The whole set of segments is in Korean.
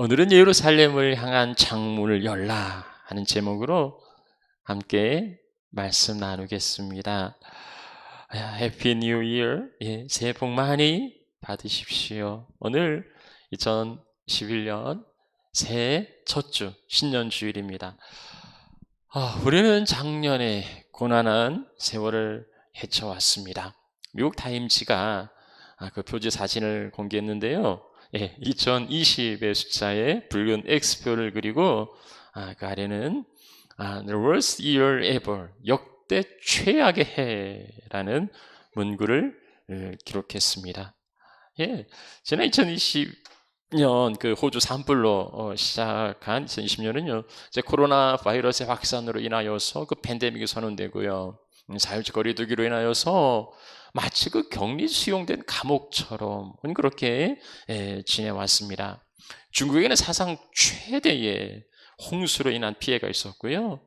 오늘은 예루살렘을 향한 창문을 열라 하는 제목으로 함께 말씀 나누겠습니다. 해피 뉴 이어, 새해 복 많이 받으십시오. 오늘 2011년 새해 첫 주, 신년 주일입니다. 우리는 작년에 고난한 세월을 헤쳐왔습니다. 미국 타임지가 그 표지 사진을 공개했는데요. 2020의 숫자에 붉은 X표를 그리고 그 아래는 The worst year ever, 역대 최악의 해라는 문구를 기록했습니다. 지난 2020년 그 호주 산불로 시작한 2020년은요, 이제 코로나 바이러스의 확산으로 인하여서 그 팬데믹이 선언되고요, 자율적 거리두기로 인하여서 마치 그 격리 수용된 감옥처럼 그렇게 지내왔습니다. 중국에는 사상 최대의 홍수로 인한 피해가 있었고요.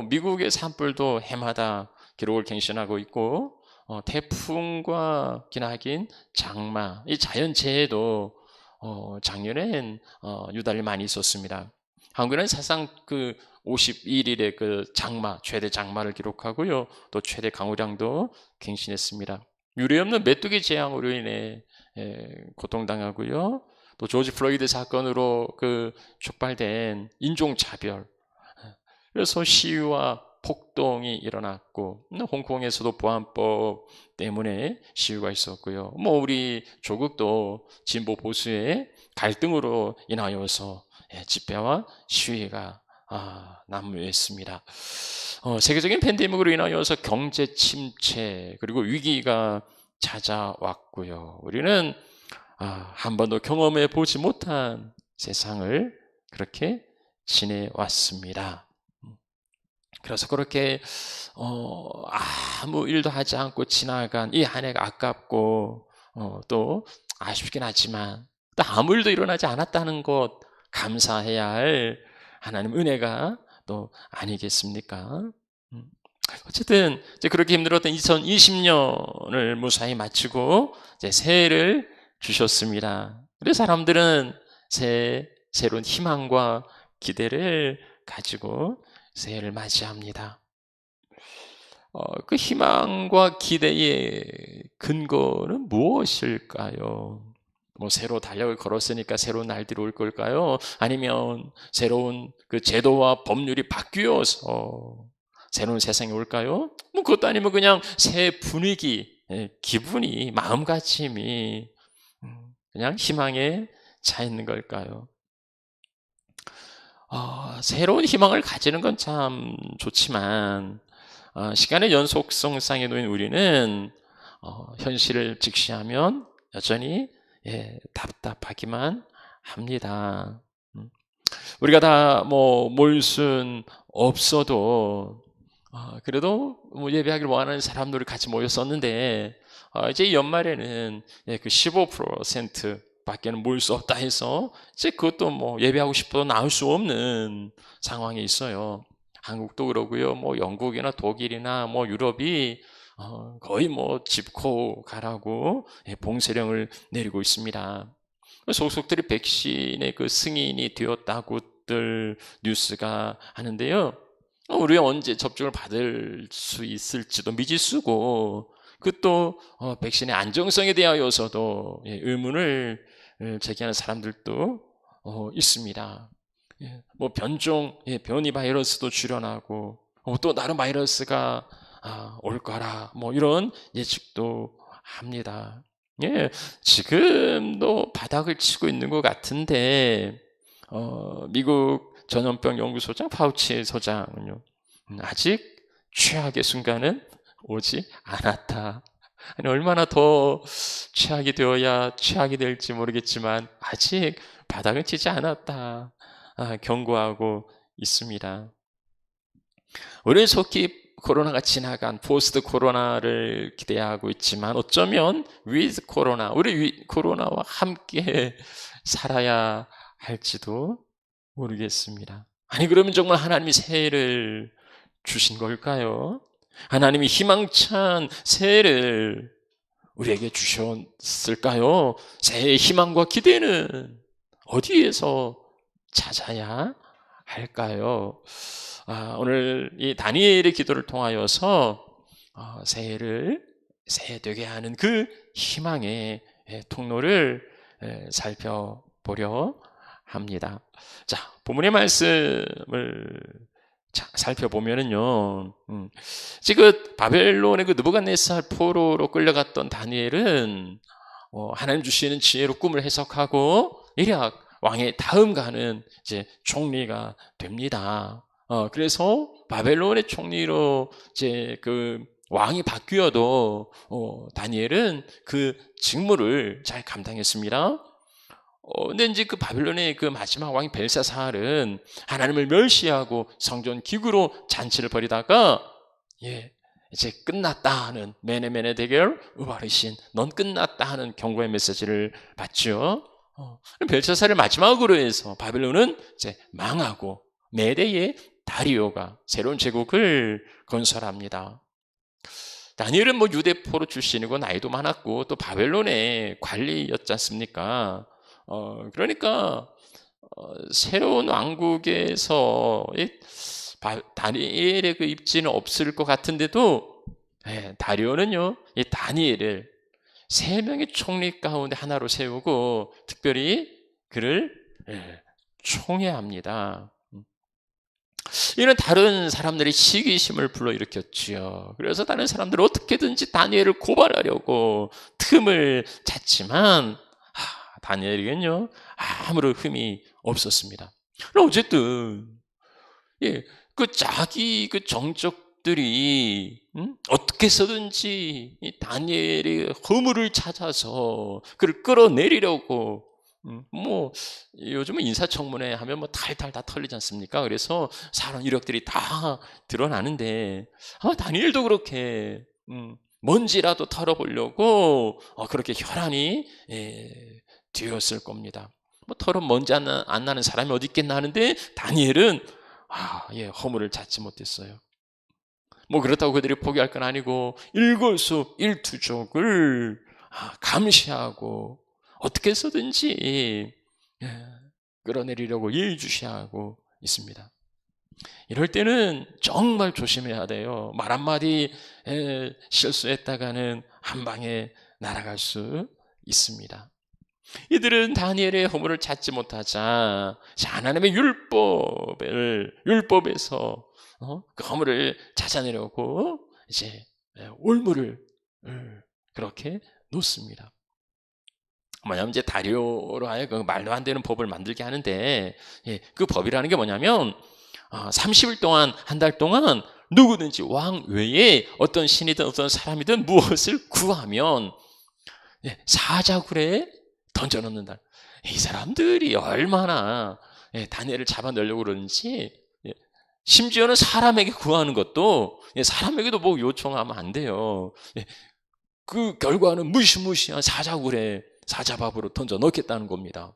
미국의 산불도 해마다 기록을 갱신하고 있고, 태풍과 기나긴 장마, 이 자연재해도 작년엔 유달리 많이 있었습니다. 한국에는 사상 그 51일의 그 장마, 최대 장마를 기록하고요, 또 최대 강우량도 갱신했습니다. 유례없는 메뚜기 재앙으로 인해 고통당하고요, 또 조지 플로이드 사건으로 그 촉발된 인종차별, 그래서 시위와 폭동이 일어났고, 홍콩에서도 보안법 때문에 시위가 있었고요, 우리 조국도 진보 보수의 갈등으로 인하여서 집회와 시위가 난무했습니다. 세계적인 팬데믹으로 인하여서 경제 침체 그리고 위기가 찾아왔고요. 우리는 한 번도 경험해 보지 못한 세상을 그렇게 지내왔습니다. 그래서 그렇게 아무 일도 하지 않고 지나간 이 한 해가 아깝고, 또 아쉽긴 하지만 또 아무 일도 일어나지 않았다는 것 감사해야 할 하나님 은혜가 또 아니겠습니까? 어쨌든 이제 그렇게 힘들었던 2020년을 무사히 마치고 이제 새해를 주셨습니다. 그래서 사람들은 새로운 희망과 기대를 가지고 새해를 맞이합니다. 그 희망과 기대의 근거는 무엇일까요? 새로 달력을 걸었으니까 새로운 날들이 올 걸까요? 아니면 새로운 그 제도와 법률이 바뀌어서 새로운 세상이 올까요? 그것도 아니면 그냥 새 분위기, 기분이, 마음가짐이 그냥 희망에 차 있는 걸까요? 새로운 희망을 가지는 건 참 좋지만, 시간의 연속성상에 놓인 우리는 현실을 직시하면 여전히 답답하기만 합니다. 우리가 다 모일 순 없어도 그래도 예배하기를 원하는 사람들이 같이 모였었는데, 이제 연말에는 그 15% 밖에는 모일 수 없다 해서 이제 그것도 예배하고 싶어도 나올 수 없는 상황에 있어요. 한국도 그러고요, 영국이나 독일이나 유럽이 거의 집코 가라고 봉쇄령을 내리고 있습니다. 속속들이 백신의 그 승인이 되었다고들 뉴스가 하는데요, 우리가 언제 접종을 받을 수 있을지도 미지수고, 그 또 백신의 안정성에 대하여서도 의문을 제기하는 사람들도 있습니다. 변종, 변이 바이러스도 출현하고, 또 다른 바이러스가 올 거라, 이런 예측도 합니다. 지금도 바닥을 치고 있는 것 같은데, 미국 전염병 연구소장 파우치 소장은요, 아직 최악의 순간은 오지 않았다. 아니, 얼마나 더 최악이 되어야 최악이 될지 모르겠지만 아직 바닥은 치지 않았다, 경고하고 있습니다. 우리는 속히 코로나가 지나간 포스트 코로나를 기대하고 있지만 어쩌면 with 코로나, 우리 코로나와 함께 살아야 할지도 모르겠습니다. 아니, 그러면 정말 하나님이 새해를 주신 걸까요? 하나님이 희망찬 새해를 우리에게 주셨을까요? 새해의 희망과 기대는 어디에서 찾아야 할까요? 오늘 이 다니엘의 기도를 통하여서 새해 되게 하는 그 희망의 통로를 살펴보려 합니다. 자, 본문의 말씀을 살펴보면은요, 지금 바벨론의 그 느부갓네살 포로로 끌려갔던 다니엘은 하나님 주시는 지혜로 꿈을 해석하고 일약 왕의 다음 가는 이제 총리가 됩니다. 그래서 바벨론의 총리로 이제 그 왕이 바뀌어도 다니엘은 그 직무를 잘 감당했습니다. 근데 이제 그 바빌론의 그 마지막 왕인 벨사살은 하나님을 멸시하고 성전 기구로 잔치를 벌이다가 이제 끝났다 하는 메네메네 대결 우바르신 넌 끝났다 하는 경고의 메시지를 받죠. 벨사살을 마지막으로 해서 바빌론은 이제 망하고 메대의 다리오가 새로운 제국을 건설합니다. 다니엘은 뭐 유대 포로 출신이고 나이도 많았고 또 바벨론의 관리였지 않습니까? 그러니까 새로운 왕국에서 다니엘의 그 입지는 없을 것 같은데도 다리오는요, 이 다니엘을 3명의 총리 가운데 하나로 세우고 특별히 그를 총애합니다. 이는 다른 사람들의 시기심을 불러일으켰지요. 그래서 다른 사람들은 어떻게든지 다니엘을 고발하려고 틈을 찾지만 다니엘에게는요 아무런 흠이 없었습니다. 어쨌든 그 자기 그 정적들이 어떻게 해서든지 이 다니엘의 허물을 찾아서 그를 끌어내리려고 뭐 요즘은 인사청문회 하면 뭐 탈탈 다 털리지 않습니까? 그래서 사람 이력들이 다 드러나는데 아마 다니엘도 그렇게 뭔지라도 털어보려고 그렇게 혈안이 되었을 겁니다. 뭐 털은 먼지 안 나는 사람이 어디 있겠나 하는데 다니엘은 허물을 찾지 못했어요. 뭐 그렇다고 그들이 포기할 건 아니고 일거수일투족을 감시하고 어떻게 해서든지 끌어내리려고 예의주시하고 있습니다. 이럴 때는 정말 조심해야 돼요. 말 한마디 실수했다가는 한 방에 날아갈 수 있습니다. 이들은 다니엘의 허물을 찾지 못하자 하나님의 율법에서 그 허물을 찾아내려고 이제 올무를 그렇게 놓습니다. 뭐냐면 이제 다리오로 하여금 말도 안 되는 법을 만들게 하는데 그 법이라는 게 뭐냐면 30일 동안 한 달 동안 누구든지 왕 외에 어떤 신이든 어떤 사람이든 무엇을 구하면 사자굴에 던져놓는다. 이 사람들이 얼마나 다니엘을 잡아내려고 그러는지 심지어는 사람에게 구하는 것도 사람에게도 뭐 요청하면 안 돼요. 그 결과는 무시무시한 사자굴에 사자밥으로 던져 넣겠다는 겁니다.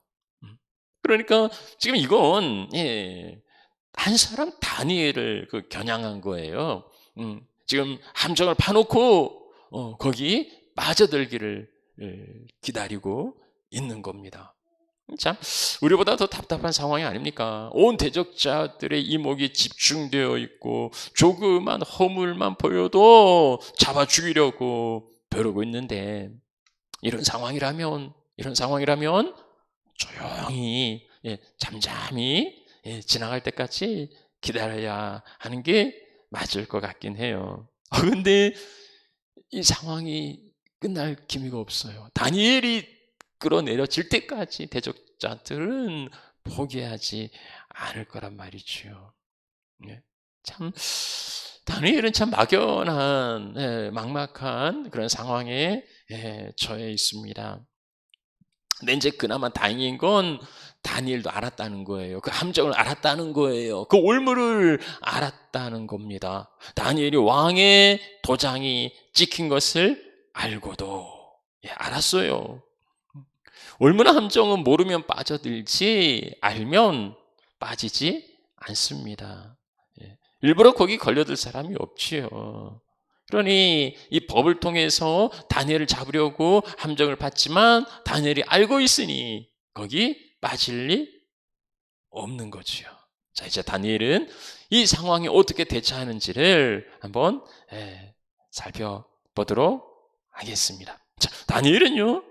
그러니까 지금 이건 한 사람 다니엘을 겨냥한 거예요. 지금 함정을 파놓고 거기 빠져들기를 기다리고 있는 겁니다. 참 우리보다 더 답답한 상황이 아닙니까? 온 대적자들의 이목이 집중되어 있고 조그만 허물만 보여도 잡아 죽이려고 벼르고 있는데 이런 상황이라면 조용히 잠잠히 지나갈 때까지 기다려야 하는 게 맞을 것 같긴 해요. 그런데 이 상황이 끝날 기미가 없어요. 다니엘이 끌어내려질 때까지 대적자들은 포기하지 않을 거란 말이죠. 참 다니엘은 참 막연한 막막한 그런 상황에 처해 있습니다. 근데 이제 그나마 다행인 건 다니엘도 알았다는 거예요. 그 함정을 알았다는 거예요. 그 올무를 알았다는 겁니다. 다니엘이 왕의 도장이 찍힌 것을 알고도 알았어요. 올무나 함정은 모르면 빠져들지 알면 빠지지 않습니다. 일부러 거기 걸려들 사람이 없지요. 그러니 이 법을 통해서 다니엘을 잡으려고 함정을 받지만 다니엘이 알고 있으니 거기 빠질 리 없는 거지요. 자, 이제 다니엘은 이 상황에 어떻게 대처하는지를 한번 살펴보도록 하겠습니다. 자, 다니엘은요,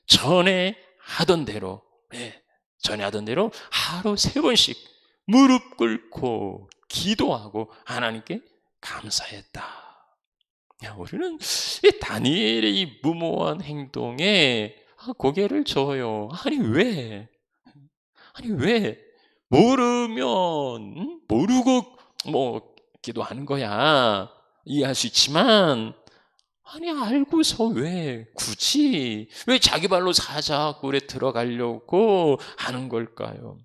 전에 하던 대로 하루 3번씩 무릎 꿇고 기도하고 하나님께 감사했다. 야, 우리는 이 다니엘의 이 무모한 행동에 고개를 저어요. 아니 왜 모르고 뭐 기도하는 거야 이해할 수 있지만, 아니 알고서 왜 굳이 왜 자기 발로 사자굴에 들어가려고 하는 걸까요?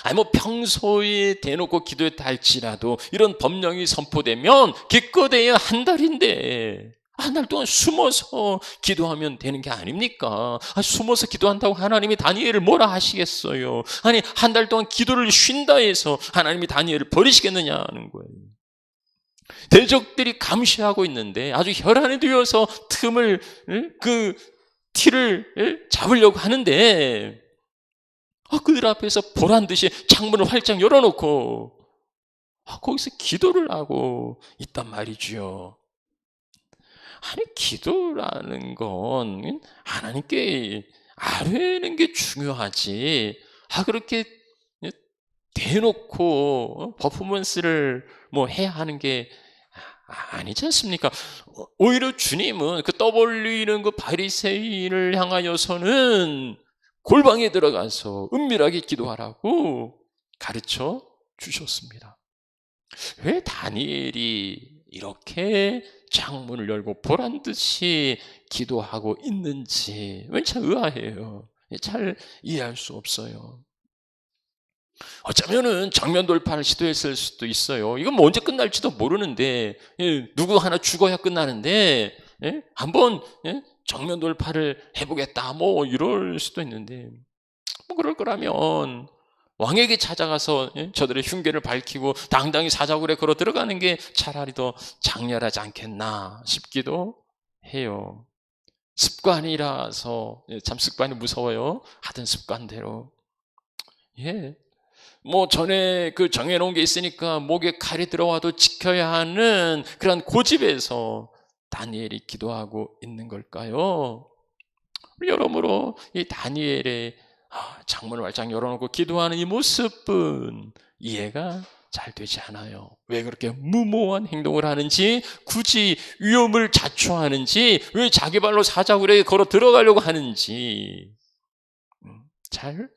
아니 뭐 평소에 대놓고 기도했다 할지라도 이런 법령이 선포되면 기껏해야 한 달인데 한 달 동안 숨어서 기도하면 되는 게 아닙니까? 숨어서 기도한다고 하나님이 다니엘을 뭐라 하시겠어요? 아니 한 달 동안 기도를 쉰다 해서 하나님이 다니엘을 버리시겠느냐는 거예요. 대적들이 감시하고 있는데 아주 혈안이 되어서 그 티를 잡으려고 하는데 그들 앞에서 보란듯이 창문을 활짝 열어놓고 거기서 기도를 하고 있단 말이죠. 아니 기도라는 건 하나님께 아뢰는 게 중요하지, 그렇게 대놓고 퍼포먼스를 뭐 해야 하는 게 아니지 않습니까? 오히려 주님은 그 떠벌리는 그 바리새인을 향하여서는 골방에 들어가서 은밀하게 기도하라고 가르쳐 주셨습니다. 왜 다니엘이 이렇게 창문을 열고 보란듯이 기도하고 있는지 참 의아해요. 잘 이해할 수 없어요. 어쩌면은 정면 돌파를 시도했을 수도 있어요. 이건 뭐 언제 끝날지도 모르는데, 누구 하나 죽어야 끝나는데, 한번 정면 돌파를 해보겠다 뭐 이럴 수도 있는데, 뭐 그럴 거라면 왕에게 찾아가서 저들의 흉계를 밝히고 당당히 사자굴에 걸어 들어가는 게 차라리 더 장렬하지 않겠나 싶기도 해요. 습관이라서, 참 습관이 무서워요. 하던 습관대로. 뭐 전에 그 정해놓은 게 있으니까 목에 칼이 들어와도 지켜야 하는 그런 고집에서 다니엘이 기도하고 있는 걸까요? 여러모로 이 다니엘의 창문을 활짝 열어놓고 기도하는 이 모습은 이해가 잘 되지 않아요. 왜 그렇게 무모한 행동을 하는지, 굳이 위험을 자초하는지, 왜 자기 발로 사자굴에 걸어 들어가려고 하는지 잘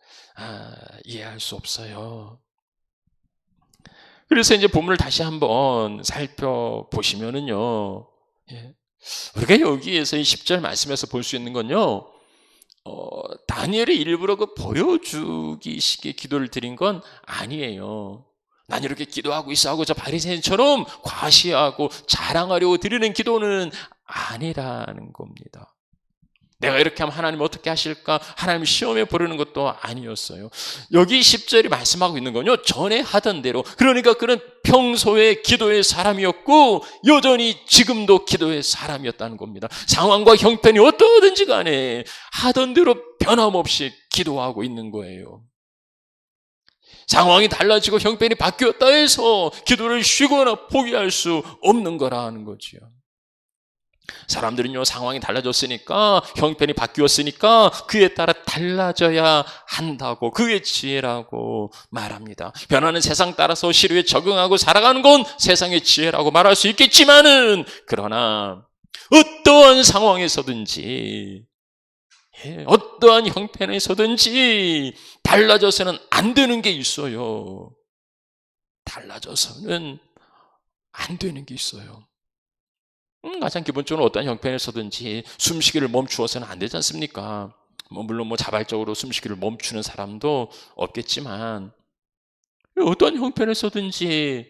이해할 수 없어요. 그래서 이제 본문을 다시 한번 살펴보시면은요, 우리가 여기에서 이 10절 말씀에서 볼 수 있는 건요, 다니엘이 일부러 그 보여주기 식의 기도를 드린 건 아니에요. 난 이렇게 기도하고 있어 하고 저 바리새인처럼 과시하고 자랑하려고 드리는 기도는 아니라는 겁니다. 내가 이렇게 하면 하나님 어떻게 하실까? 하나님 시험에 보려는 것도 아니었어요. 여기 10절이 말씀하고 있는 건요, 전에 하던 대로, 그러니까 그는 평소에 기도의 사람이었고 여전히 지금도 기도의 사람이었다는 겁니다. 상황과 형편이 어떠든지 간에 하던 대로 변함없이 기도하고 있는 거예요. 상황이 달라지고 형편이 바뀌었다 해서 기도를 쉬거나 포기할 수 없는 거라는 거죠. 사람들은요, 상황이 달라졌으니까, 형편이 바뀌었으니까 그에 따라 달라져야 한다고, 그게 지혜라고 말합니다. 변하는 세상 따라서 시류에 적응하고 살아가는 건 세상의 지혜라고 말할 수 있겠지만은, 그러나 어떠한 상황에서든지, 어떠한 형편에서든지 달라져서는 안 되는 게 있어요. 달라져서는 안 되는 게 있어요. 가장 기본적으로 어떤 형편에서든지 숨쉬기를 멈추어서는 안 되지 않습니까? 물론 자발적으로 숨쉬기를 멈추는 사람도 없겠지만, 어떤 형편에서든지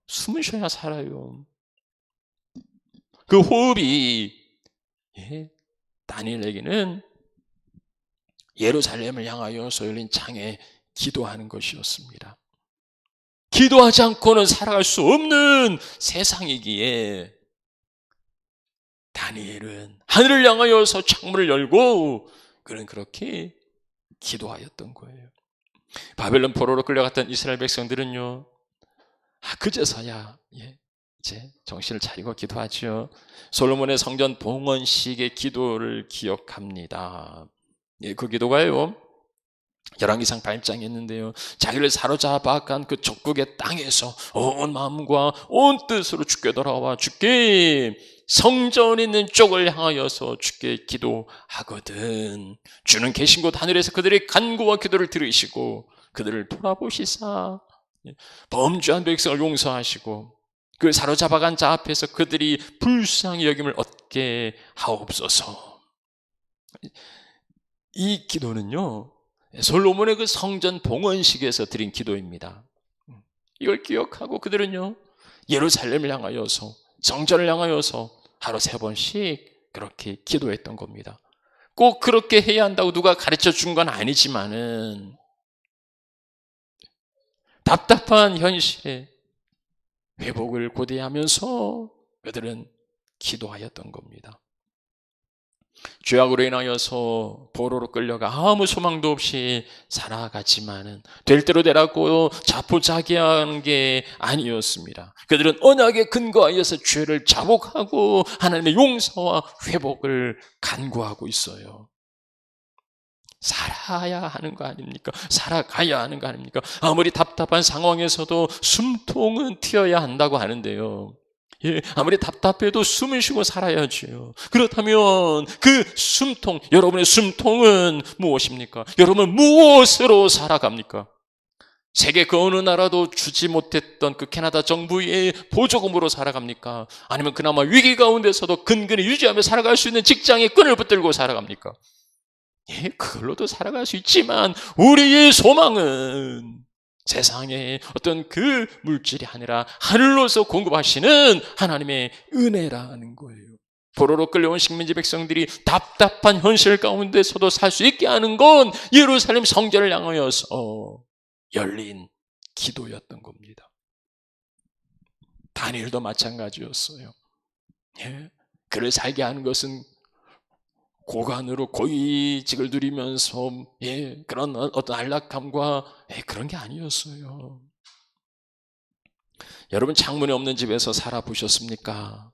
숨을 쉬어야 살아요. 그 호흡이 다니엘에게는 예루살렘을 향하여서 열린 창에 기도하는 것이었습니다. 기도하지 않고는 살아갈 수 없는 세상이기에 다니엘은 하늘을 향하여서 창문을 열고 그는 그렇게 기도하였던 거예요. 바벨론 포로로 끌려갔던 이스라엘 백성들은요, 그제서야 이제 정신을 차리고 기도하죠. 솔로몬의 성전 봉헌식의 기도를 기억합니다. 그 기도가요, 열왕기상 8장에 있는데요, 자기를 사로잡아간 그 적국의 땅에서 온 마음과 온 뜻으로 주께 돌아와 주께 성전 있는 쪽을 향하여서 주께 기도하거든. 주는 계신 곳 하늘에서 그들의 간구와 기도를 들으시고 그들을 돌아보시사 범죄한 백성을 용서하시고 그 사로잡아간 자 앞에서 그들이 불쌍히 여김을 얻게 하옵소서. 이 기도는요, 솔로몬의 그 성전 봉헌식에서 드린 기도입니다. 이걸 기억하고 그들은요, 예루살렘을 향하여서, 성전을 향하여서 하루 3번씩 그렇게 기도했던 겁니다. 꼭 그렇게 해야 한다고 누가 가르쳐 준 건 아니지만은 답답한 현실에 회복을 고대하면서 그들은 기도하였던 겁니다. 죄악으로 인하여서 포로로 끌려가 아무 소망도 없이 살아갔지만은 될 대로 되라고 자포자기한 게 아니었습니다. 그들은 언약에 근거하여서 죄를 자복하고 하나님의 용서와 회복을 간구하고 있어요. 살아야 하는 거 아닙니까? 살아가야 하는 거 아닙니까? 아무리 답답한 상황에서도 숨통은 튀어야 한다고 하는데요, 아무리 답답해도 숨을 쉬고 살아야죠. 그렇다면 그 숨통, 여러분의 숨통은 무엇입니까? 여러분은 무엇으로 살아갑니까? 세계 그 어느 나라도 주지 못했던 그 캐나다 정부의 보조금으로 살아갑니까? 아니면 그나마 위기 가운데서도 근근히 유지하며 살아갈 수 있는 직장의 끈을 붙들고 살아갑니까? 그걸로도 살아갈 수 있지만 우리의 소망은 세상의 어떤 그 물질이 아니라 하늘로서 공급하시는 하나님의 은혜라는 거예요. 포로로 끌려온 식민지 백성들이 답답한 현실 가운데서도 살 수 있게 하는 건 예루살렘 성전을 향하여서 열린 기도였던 겁니다. 다니엘도 마찬가지였어요. 그를 살게 하는 것은 고관으로 고위직을 누리면서 그런 어떤 안락함과 그런 게 아니었어요. 여러분, 창문이 없는 집에서 살아보셨습니까?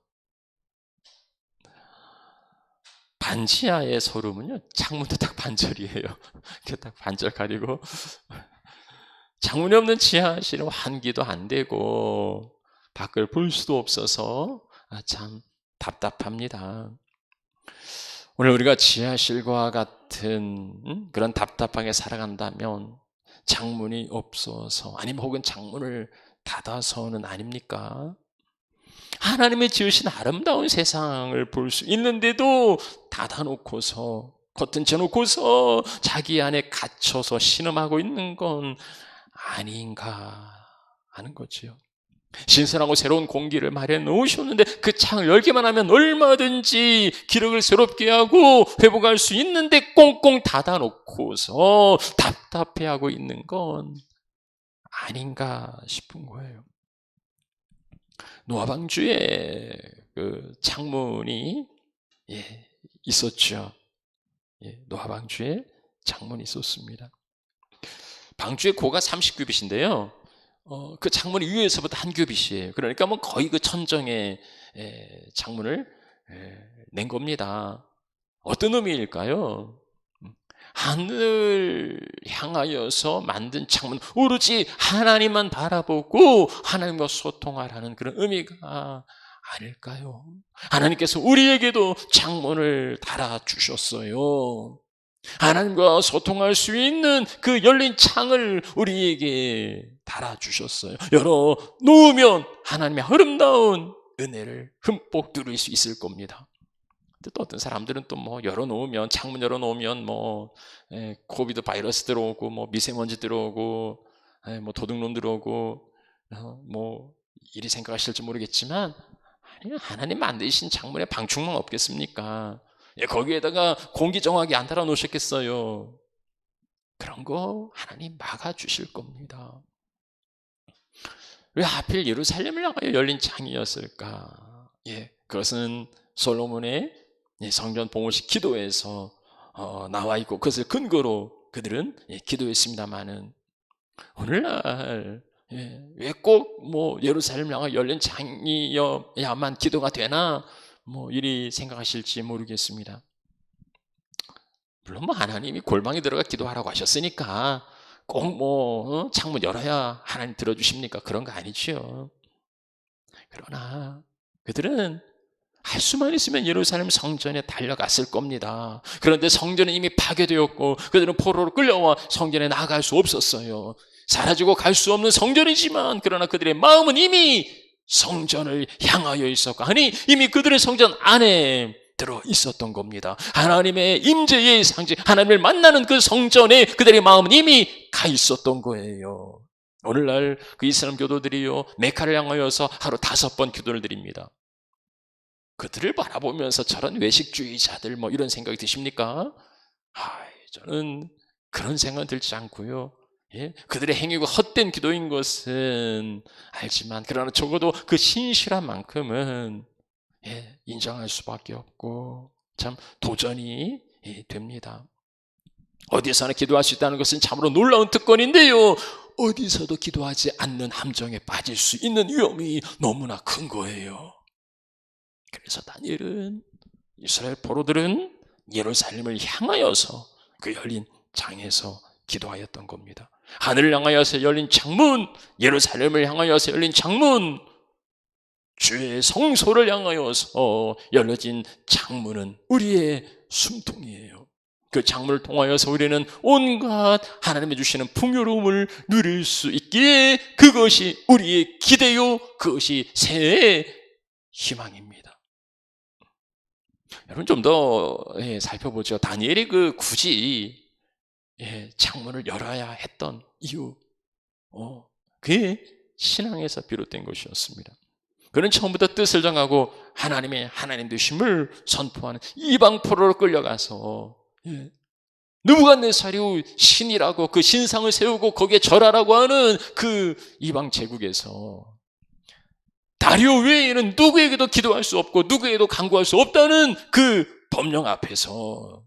반지하의 소름은요, 창문도 딱 반절이에요. 이렇게 딱 반절 가리고 창문이 없는 지하실은 환기도 안 되고 밖을 볼 수도 없어서 참 답답합니다. 오늘 우리가 지하실과 같은 그런 답답하게 살아간다면 창문이 없어서, 아니면 혹은 창문을 닫아서는 아닙니까? 하나님의 지으신 아름다운 세상을 볼 수 있는데도 닫아놓고서, 커튼 쳐놓고서 자기 안에 갇혀서 신음하고 있는 건 아닌가 하는 거지요. 신선하고 새로운 공기를 마련해 놓으셨는데 그 창을 열기만 하면 얼마든지 기력을 새롭게 하고 회복할 수 있는데 꽁꽁 닫아놓고서 답답해하고 있는 건 아닌가 싶은 거예요. 노아 방주에 그 창문이 있었죠. 노아 방주에 창문이 있었습니다. 방주의 고가 30규빗인데요. 그 창문이 위에서부터 한 규빗이에요. 그러니까 뭐 거의 그 천정의 창문을 낸 겁니다. 어떤 의미일까요? 하늘 향하여서 만든 창문, 오로지 하나님만 바라보고 하나님과 소통하라는 그런 의미가 아닐까요? 하나님께서 우리에게도 창문을 달아주셨어요. 하나님과 소통할 수 있는 그 열린 창을 우리에게 달아주셨어요. 열어 놓으면 하나님의 아름다운 은혜를 흠뻑 누릴 수 있을 겁니다. 또 어떤 사람들은 또 뭐 열어놓으면, 창문 열어놓으면 뭐 코비드 바이러스 들어오고, 뭐 미세먼지 들어오고, 뭐 도둑놈 들어오고, 뭐 이리 생각하실지 모르겠지만, 아니, 하나님 만드신 창문에 방충망 없겠습니까? 거기에다가 공기 정화기 안 달아 놓으셨겠어요? 그런 거 하나님 막아주실 겁니다. 왜 하필 예루살렘을 향하여 열린 창이었을까? 그것은 솔로몬의 성전 봉헌식 기도에서 나와 있고, 그것을 근거로 그들은 기도했습니다마는 오늘날 왜 꼭 예루살렘을 향해 열린 창이어야만 기도가 되나 이리 생각하실지 모르겠습니다. 물론 하나님이 골방에 들어가 기도하라고 하셨으니까 꼭 창문 열어야 하나님 들어주십니까? 그런 거 아니지요. 그러나 그들은 할 수만 있으면 예루살렘 성전에 달려갔을 겁니다. 그런데 성전은 이미 파괴되었고 그들은 포로로 끌려와 성전에 나갈 수 없었어요. 사라지고 갈 수 없는 성전이지만 그러나 그들의 마음은 이미 성전을 향하여 있었고, 아니 이미 그들의 성전 안에 들어 있었던 겁니다. 하나님의 임재의 상징, 하나님을 만나는 그 성전에 그들의 마음은 이미 가 있었던 거예요. 오늘날 그 이슬람 교도들이요, 메카를 향하여서 하루 5번 기도를 드립니다. 그들을 바라보면서 저런 외식주의자들 이런 생각이 드십니까? 저는 그런 생각은 들지 않고요. 그들의 행위가 헛된 기도인 것은 알지만 그러나 적어도 그 신실한 만큼은 인정할 수밖에 없고 참 도전이 됩니다. 어디서나 기도할 수 있다는 것은 참으로 놀라운 특권인데요, 어디서도 기도하지 않는 함정에 빠질 수 있는 위험이 너무나 큰 거예요. 그래서 다니엘은, 이스라엘 포로들은 예루살렘을 향하여서 그 열린 장에서 기도하였던 겁니다. 하늘을 향하여서 열린 창문, 예루살렘을 향하여서 열린 창문, 주의 성소를 향하여서 열려진 창문은 우리의 숨통이에요. 그 창문을 통하여서 우리는 온갖 하나님이 주시는 풍요로움을 누릴 수 있기에 그것이 우리의 기대요, 그것이 새해의 희망입니다. 여러분 좀 더 살펴보죠. 다니엘이 굳이 창문을 열어야 했던 이유, 그게 신앙에서 비롯된 것이었습니다. 그는 처음부터 뜻을 정하고 하나님 되심을 선포하는 이방 포로로 끌려가서 느부갓네살이 신이라고 그 신상을 세우고 거기에 절하라고 하는 그 이방 제국에서 다리오 외에는 누구에게도 기도할 수 없고 누구에게도 간구할 수 없다는 그 법령 앞에서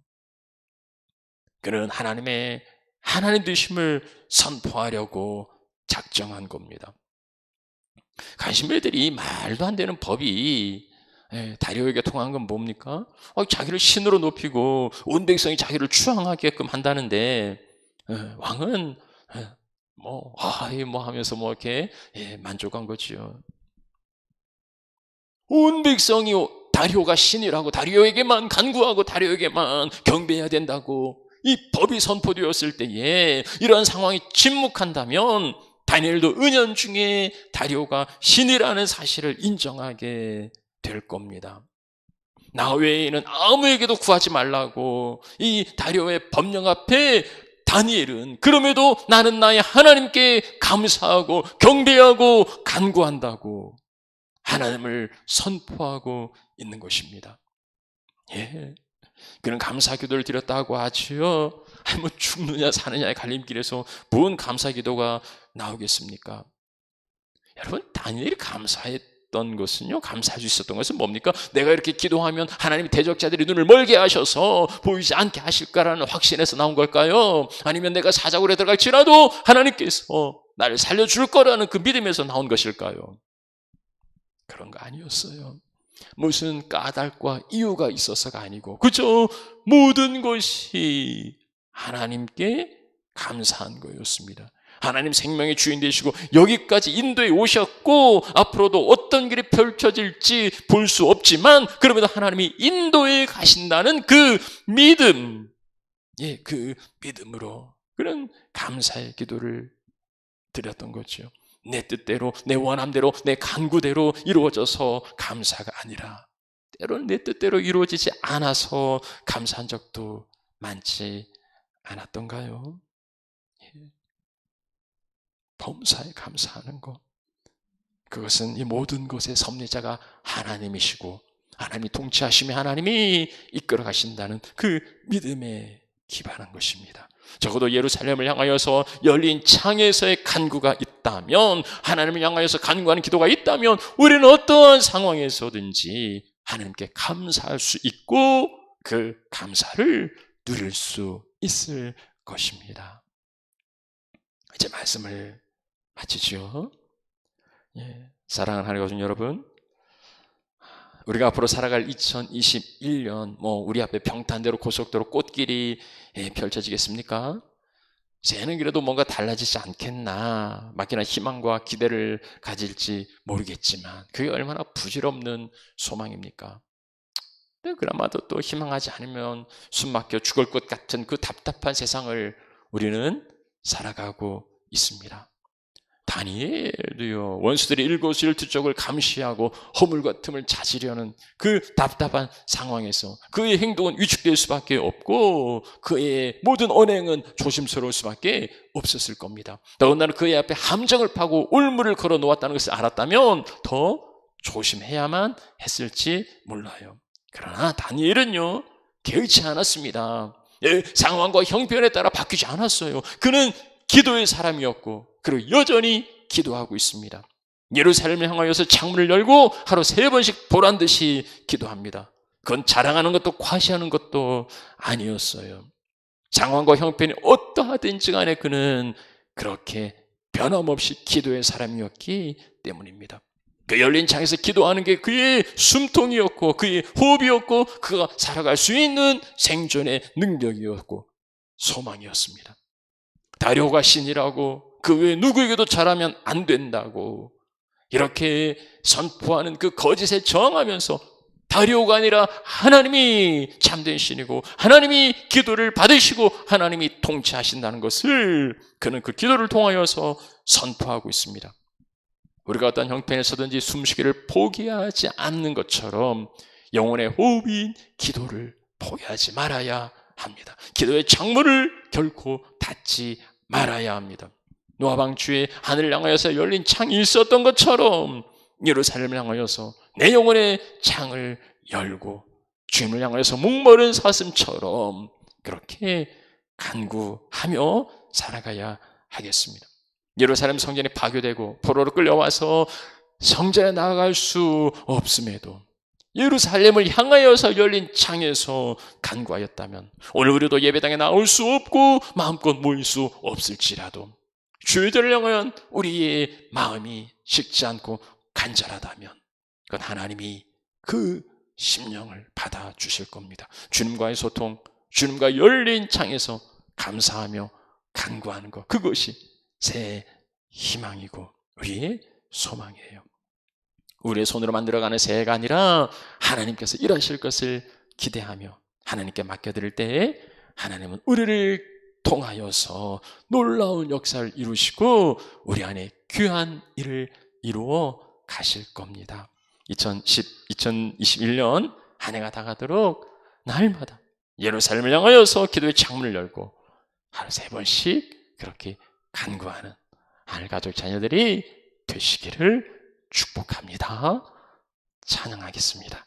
그는 하나님 되심을 선포하려고 작정한 겁니다. 간신배들이 말도 안 되는 법이 다리오에게 통한 건 뭡니까? 자기를 신으로 높이고 온 백성이 자기를 추앙하게끔 한다는데 왕은 하면서 이렇게 만족한 거지요. 온 백성이 다리오가 신이라고 다리오에게만 간구하고 다리오에게만 경배해야 된다고 이 법이 선포되었을 때에 이러한 상황이 침묵한다면 다니엘도 은연중에 다리오가 신이라는 사실을 인정하게 될 겁니다. 나 외에는 아무에게도 구하지 말라고 이 다리오의 법령 앞에 다니엘은 그럼에도 나는 나의 하나님께 감사하고 경배하고 간구한다고 하나님을 선포하고 있는 것입니다. 그는 감사기도를 드렸다고 하지요. 죽느냐 사느냐의 갈림길에서 뭔 감사기도가 나오겠습니까? 여러분, 다니엘이 감사했던 것은요, 감사할 수 있었던 것은 뭡니까? 내가 이렇게 기도하면 하나님이 대적자들이 눈을 멀게 하셔서 보이지 않게 하실까라는 확신에서 나온 걸까요? 아니면 내가 사자굴에 들어갈지라도 하나님께서 나를 살려줄 거라는 그 믿음에서 나온 것일까요? 그런 거 아니었어요. 무슨 까닭과 이유가 있어서가 아니고 그저 모든 것이 하나님께 감사한 거였습니다. 하나님 생명의 주인 되시고 여기까지 인도에 오셨고 앞으로도 어떤 길이 펼쳐질지 볼 수 없지만 그럼에도 하나님이 인도에 가신다는 그 믿음, 그 믿음으로 그런 감사의 기도를 드렸던 거죠. 내 뜻대로, 내 원함대로, 내 간구대로 이루어져서 감사가 아니라 때로는 내 뜻대로 이루어지지 않아서 감사한 적도 많지 않았던가요? 범사에 감사하는 것, 그것은 이 모든 것의 섭리자가 하나님이시고 하나님이 통치하시며 하나님이 이끌어 가신다는 그 믿음에 기반한 것입니다. 적어도 예루살렘을 향하여서 열린 창에서의 간구가 있다면, 하나님을 향하여서 간구하는 기도가 있다면 우리는 어떠한 상황에서든지 하나님께 감사할 수 있고 그 감사를 누릴 수 있을 것입니다. 이제 말씀을 마치죠. 사랑하는 하나님의 가족 여러분, 우리가 앞으로 살아갈 2021년, 우리 앞에 평탄대로 고속도로 꽃길이 펼쳐지겠습니까? 새는 그래도 뭔가 달라지지 않겠나, 막연한 희망과 기대를 가질지 모르겠지만 그게 얼마나 부질없는 소망입니까? 근데 그나마도 또 희망하지 않으면 숨막혀 죽을 것 같은 그 답답한 세상을 우리는 살아가고 있습니다. 다니엘도요, 원수들이 일거수일투족을 감시하고 허물과 틈을 찾으려는 그 답답한 상황에서 그의 행동은 위축될 수밖에 없고 그의 모든 언행은 조심스러울 수밖에 없었을 겁니다. 더군다나 그의 앞에 함정을 파고 올무를 걸어 놓았다는 것을 알았다면 더 조심해야만 했을지 몰라요. 그러나 다니엘은요, 개의치 않았습니다. 상황과 형편에 따라 바뀌지 않았어요. 그는 기도의 사람이었고 그리고 여전히 기도하고 있습니다. 예루살렘을 향하여서 창문을 열고 하루 3번씩 보란듯이 기도합니다. 그건 자랑하는 것도 과시하는 것도 아니었어요. 상황과 형편이 어떠하든지 간에 그는 그렇게 변함없이 기도의 사람이었기 때문입니다. 그 열린 창에서 기도하는 게 그의 숨통이었고 그의 호흡이었고 그가 살아갈 수 있는 생존의 능력이었고 소망이었습니다. 다리오가 신이라고 그 외에 누구에게도 잘하면 안 된다고 이렇게 선포하는 그 거짓에 저항하면서 다리오가 아니라 하나님이 참된 신이고 하나님이 기도를 받으시고 하나님이 통치하신다는 것을 그는 그 기도를 통하여서 선포하고 있습니다. 우리가 어떤 형편에서든지 숨쉬기를 포기하지 않는 것처럼 영혼의 호흡인 기도를 포기하지 말아야 합니다. 기도의 창문을 결코 닫지 말아야 합니다. 노아방주에 하늘을 향하여서 열린 창이 있었던 것처럼 예루살렘을 향하여서 내 영혼의 창을 열고 주님을 향하여서 목마른 사슴처럼 그렇게 간구하며 살아가야 하겠습니다. 예루살렘 성전이 파괴되고 포로로 끌려와서 성전에 나아갈 수 없음에도 예루살렘을 향하여서 열린 창에서 간구하였다면 오늘 우리도 예배당에 나올 수 없고 마음껏 모일 수 없을지라도 주의들을 향한 우리의 마음이 식지 않고 간절하다면 그건 하나님이 그 심령을 받아주실 겁니다. 주님과의 소통, 주님과 열린 창에서 감사하며 간구하는 것, 그것이 새 희망이고 우리의 소망이에요. 우리의 손으로 만들어가는 새해가 아니라 하나님께서 일하실 것을 기대하며 하나님께 맡겨드릴 때에 하나님은 우리를 통하여서 놀라운 역사를 이루시고 우리 안에 귀한 일을 이루어 가실 겁니다. 2021년 한 해가 다가도록 날마다 예루살렘을 향하여서 기도의 창문을 열고 하루 3번씩 그렇게 간구하는 하늘 가족 자녀들이 되시기를 축복합니다. 찬양하겠습니다.